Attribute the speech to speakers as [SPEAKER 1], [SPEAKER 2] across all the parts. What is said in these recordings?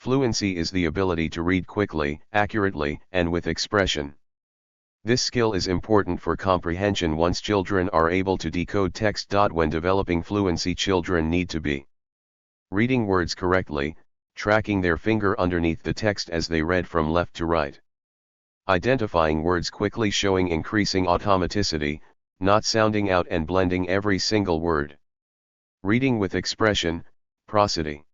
[SPEAKER 1] Fluency is the ability to read quickly, accurately, and with expression. This skill is important for comprehension once children are able to decode text. When developing fluency, children need to be reading words correctly, tracking their finger underneath the text as they read from left to right, identifying words quickly, showing increasing automaticity, not sounding out and blending every single word, reading with expression, prosody.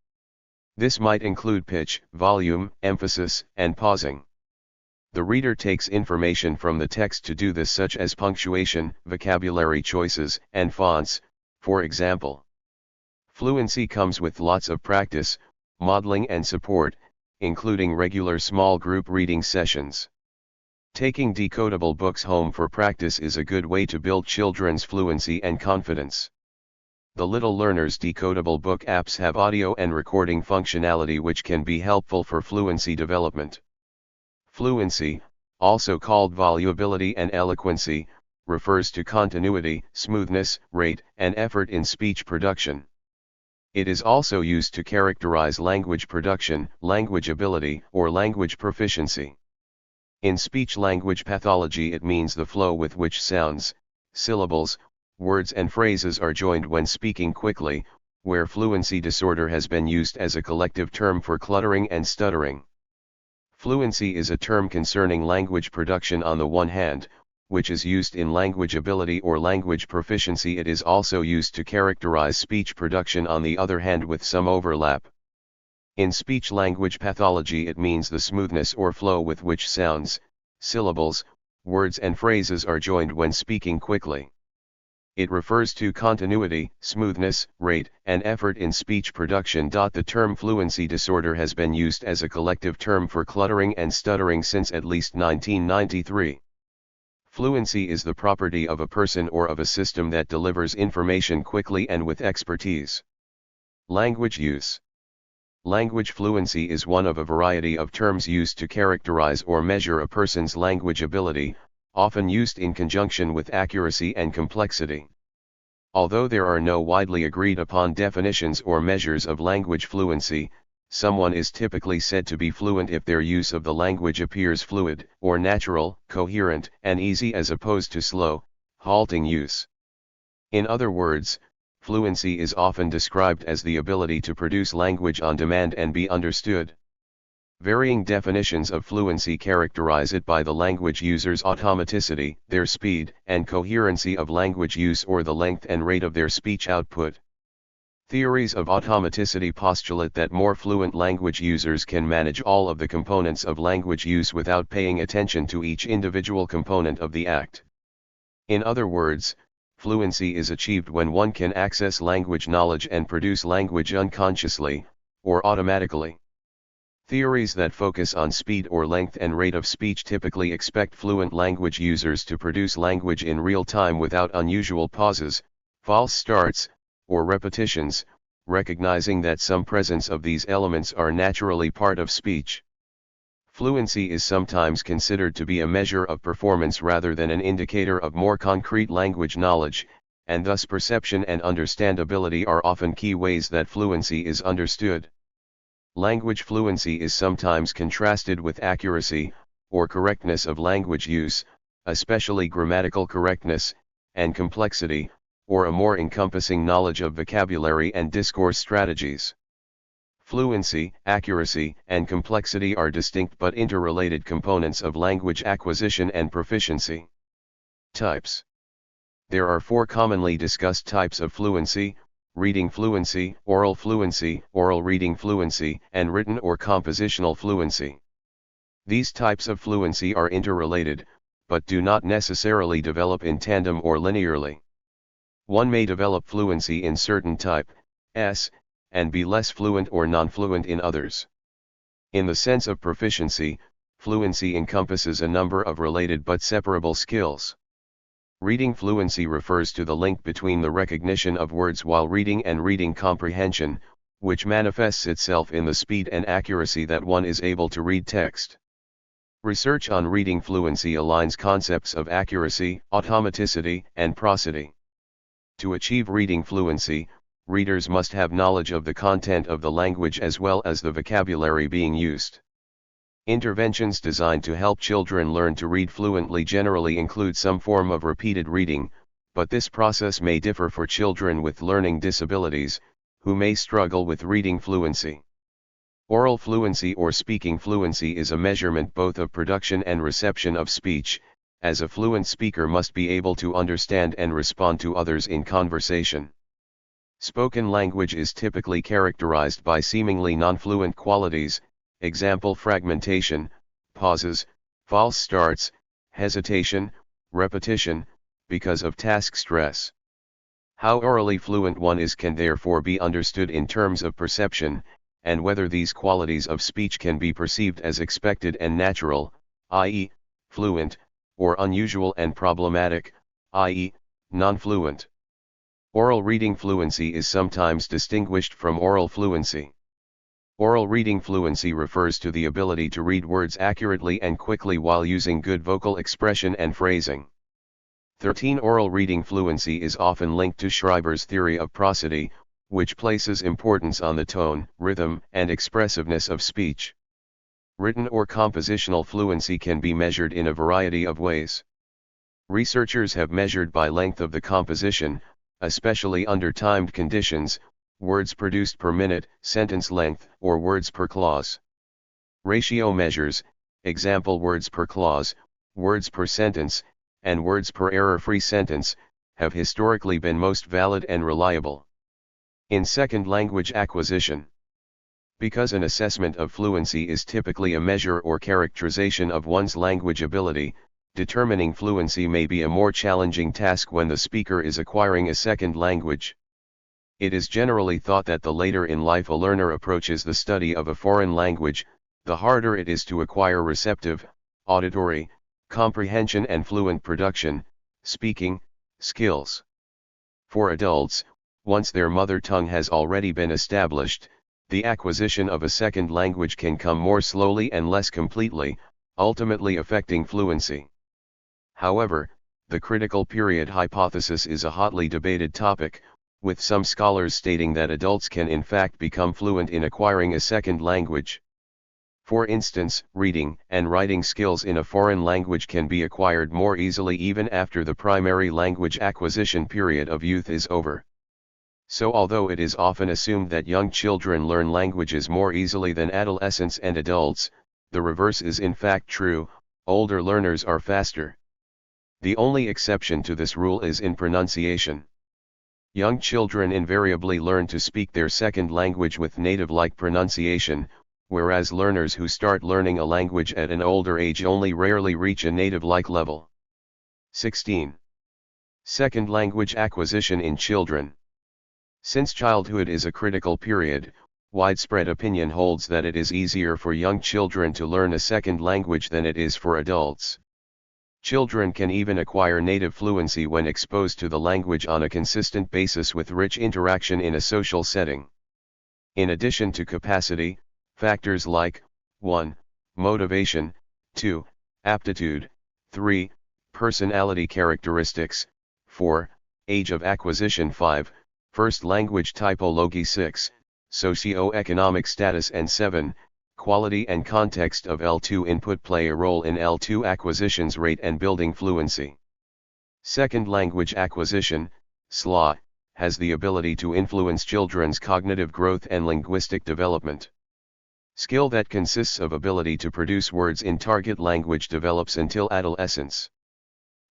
[SPEAKER 1] This might include pitch, volume, emphasis, and pausing. The reader takes information from the text to do this, such as punctuation, vocabulary choices, and fonts, for example. Fluency comes with lots of practice, modeling and support, including regular small group reading sessions. Taking decodable books home for practice is a good way to build children's fluency and confidence. The Little Learners decodable book apps have audio and recording functionality which can be helpful for fluency development. Fluency, also called volubility and eloquency, refers to continuity, smoothness, rate, and effort in speech production. It is also used to characterize language production, language ability, or language proficiency. In speech-language pathology, it means the flow with which sounds, syllables, words and phrases are joined when speaking quickly, where fluency disorder has been used as a collective term for cluttering and stuttering. Fluency is a term concerning language production on the one hand, which is used in language ability or language proficiency. It is also used to characterize speech production on the other hand, with some overlap. In speech-language pathology, it means the smoothness or flow with which sounds, syllables, words and phrases are joined when speaking quickly. It refers to continuity, smoothness, rate, and effort in speech production. The term fluency disorder has been used as a collective term for cluttering and stuttering since at least 1993. Fluency is the property of a person or of a system that delivers information quickly and with expertise. Language use. Language fluency is one of a variety of terms used to characterize or measure a person's language ability, often used in conjunction with accuracy and complexity. Although there are no widely agreed upon definitions or measures of language fluency, someone is typically said to be fluent if their use of the language appears fluid, or natural, coherent, and easy as opposed to slow, halting use. In other words, fluency is often described as the ability to produce language on demand and be understood. Varying definitions of fluency characterize it by the language user's automaticity, their speed and coherency of language use, or the length and rate of their speech output. Theories of automaticity postulate that more fluent language users can manage all of the components of language use without paying attention to each individual component of the act. In other words, fluency is achieved when one can access language knowledge and produce language unconsciously, or automatically. Theories that focus on speed or length and rate of speech typically expect fluent language users to produce language in real time without unusual pauses, false starts, or repetitions, recognizing that some presence of these elements are naturally part of speech. Fluency is sometimes considered to be a measure of performance rather than an indicator of more concrete language knowledge, and thus perception and understandability are often key ways that fluency is understood. Language fluency is sometimes contrasted with accuracy, or correctness of language use, especially grammatical correctness, and complexity, or a more encompassing knowledge of vocabulary and discourse strategies. Fluency, accuracy, and complexity are distinct but interrelated components of language acquisition and proficiency. Types. There are 4 commonly discussed types of fluency: reading fluency, oral reading fluency, and written or compositional fluency. These types of fluency are interrelated, but do not necessarily develop in tandem or linearly. One may develop fluency in certain types, and be less fluent or non-fluent in others. In the sense of proficiency, fluency encompasses a number of related but separable skills. Reading fluency refers to the link between the recognition of words while reading and reading comprehension, which manifests itself in the speed and accuracy that one is able to read text. Research on reading fluency aligns concepts of accuracy, automaticity, and prosody. To achieve reading fluency, readers must have knowledge of the content of the language as well as the vocabulary being used. Interventions designed to help children learn to read fluently generally include some form of repeated reading, but this process may differ for children with learning disabilities, who may struggle with reading fluency. Oral fluency or speaking fluency is a measurement both of production and reception of speech, as a fluent speaker must be able to understand and respond to others in conversation. Spoken language is typically characterized by seemingly non-fluent qualities, example fragmentation, pauses, false starts, hesitation, repetition, because of task stress. How orally fluent one is can therefore be understood in terms of perception, and whether these qualities of speech can be perceived as expected and natural, i.e., fluent, or unusual and problematic, i.e., non-fluent. Oral reading fluency is sometimes distinguished from oral fluency. Oral reading fluency refers to the ability to read words accurately and quickly while using good vocal expression and phrasing. 13. Oral reading fluency is often linked to Schreiber's theory of prosody, which places importance on the tone, rhythm, and expressiveness of speech. Written or compositional fluency can be measured in a variety of ways. Researchers have measured by length of the composition, especially under timed conditions, words produced per minute, sentence length, or words per clause. Ratio measures, example words per clause, words per sentence, and words per error-free sentence, have historically been most valid and reliable. In second language acquisition. Because an assessment of fluency is typically a measure or characterization of one's language ability, determining fluency may be a more challenging task when the speaker is acquiring a second language. It is generally thought that the later in life a learner approaches the study of a foreign language, the harder it is to acquire receptive, auditory, comprehension and fluent production, speaking, skills. For adults, once their mother tongue has already been established, the acquisition of a second language can come more slowly and less completely, ultimately affecting fluency. However, the critical period hypothesis is a hotly debated topic, with some scholars stating that adults can in fact become fluent in acquiring a second language. For instance, reading and writing skills in a foreign language can be acquired more easily even after the primary language acquisition period of youth is over. So although it is often assumed that young children learn languages more easily than adolescents and adults, the reverse is in fact true, older learners are faster. The only exception to this rule is in pronunciation. Young children invariably learn to speak their second language with native-like pronunciation, whereas learners who start learning a language at an older age only rarely reach a native-like level. 16. Second language acquisition in children. Since childhood is a critical period, widespread opinion holds that it is easier for young children to learn a second language than it is for adults. Children can even acquire native fluency when exposed to the language on a consistent basis with rich interaction in a social setting. In addition to capacity, factors like 1. Motivation, 2. Aptitude, 3. Personality characteristics, 4. Age of acquisition, 5. First language typology, 6. Socio-economic status, and 7. Quality and context of L2 input play a role in L2 acquisition's rate and building fluency. Second language acquisition, SLA, has the ability to influence children's cognitive growth and linguistic development. Skill that consists of ability to produce words in target language develops until adolescence.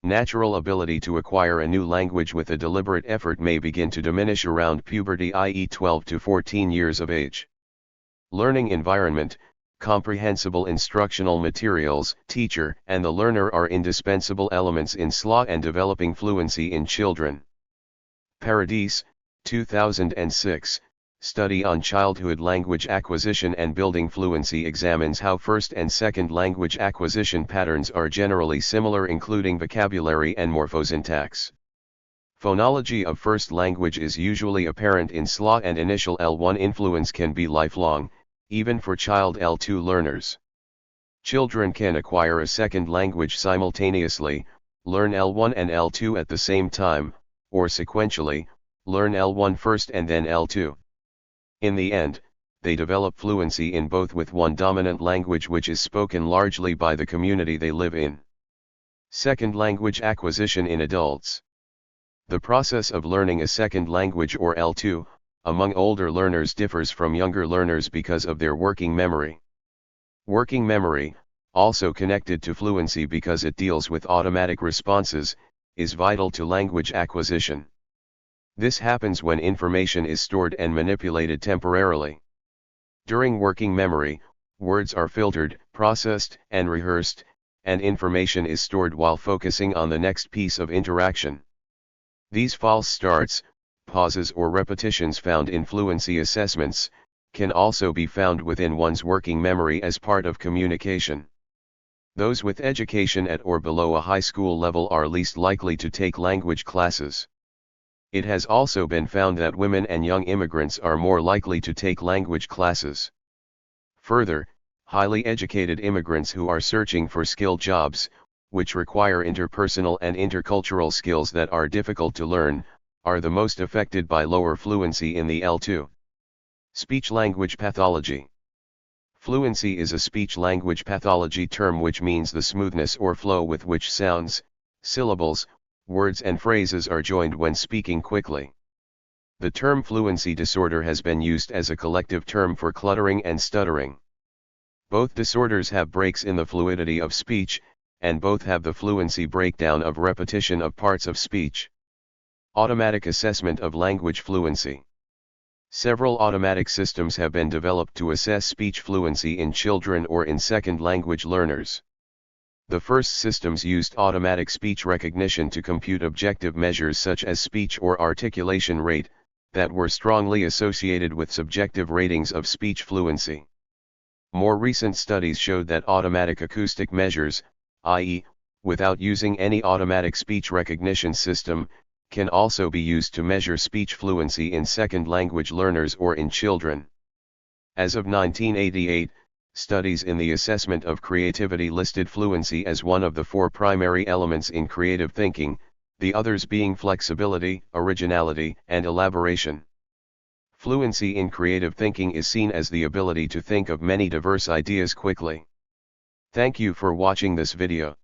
[SPEAKER 1] Natural ability to acquire a new language with a deliberate effort may begin to diminish around puberty, i.e. 12 to 14 years of age. Learning environment, comprehensible instructional materials, teacher, and the learner are indispensable elements in SLA and developing fluency in children. Paradis, 2006, study on childhood language acquisition and building fluency examines how first and second language acquisition patterns are generally similar, including vocabulary and morphosyntax. Phonology of first language is usually apparent in SLA, and initial L1 influence can be lifelong, even for child L2 learners. Children can acquire a second language simultaneously, learn L1 and L2 at the same time, or sequentially, learn L1 first and then L2. In the end, they develop fluency in both with one dominant language which is spoken largely by the community they live in. Second language acquisition in adults. The process of learning a second language or L2, among older learners differs from younger learners because of their working memory. Working memory, also connected to fluency because it deals with automatic responses, is vital to language acquisition. This happens when information is stored and manipulated temporarily. During working memory, words are filtered, processed, and rehearsed, and information is stored while focusing on the next piece of interaction. These false starts, pauses or repetitions found in fluency assessments, can also be found within one's working memory as part of communication. Those with education at or below a high school level are least likely to take language classes. It has also been found that women and young immigrants are more likely to take language classes. Further, highly educated immigrants who are searching for skilled jobs, which require interpersonal and intercultural skills that are difficult to learn, are the most affected by lower fluency in the L2. Speech-language pathology. Fluency is a speech-language pathology term which means the smoothness or flow with which sounds, syllables, words and phrases are joined when speaking quickly. The term fluency disorder has been used as a collective term for cluttering and stuttering. Both disorders have breaks in the fluidity of speech, and both have the fluency breakdown of repetition of parts of speech. Automatic assessment of language fluency. Several automatic systems have been developed to assess speech fluency in children or in second language learners. The first systems used automatic speech recognition to compute objective measures such as speech or articulation rate, that were strongly associated with subjective ratings of speech fluency. More recent studies showed that automatic acoustic measures, i.e., without using any automatic speech recognition system, can also be used to measure speech fluency in second language learners or in children. As of 1988, studies in the assessment of creativity listed fluency as one of the 4 primary elements in creative thinking, the others being flexibility, originality, and elaboration. Fluency in creative thinking is seen as the ability to think of many diverse ideas quickly. Thank you for watching this video.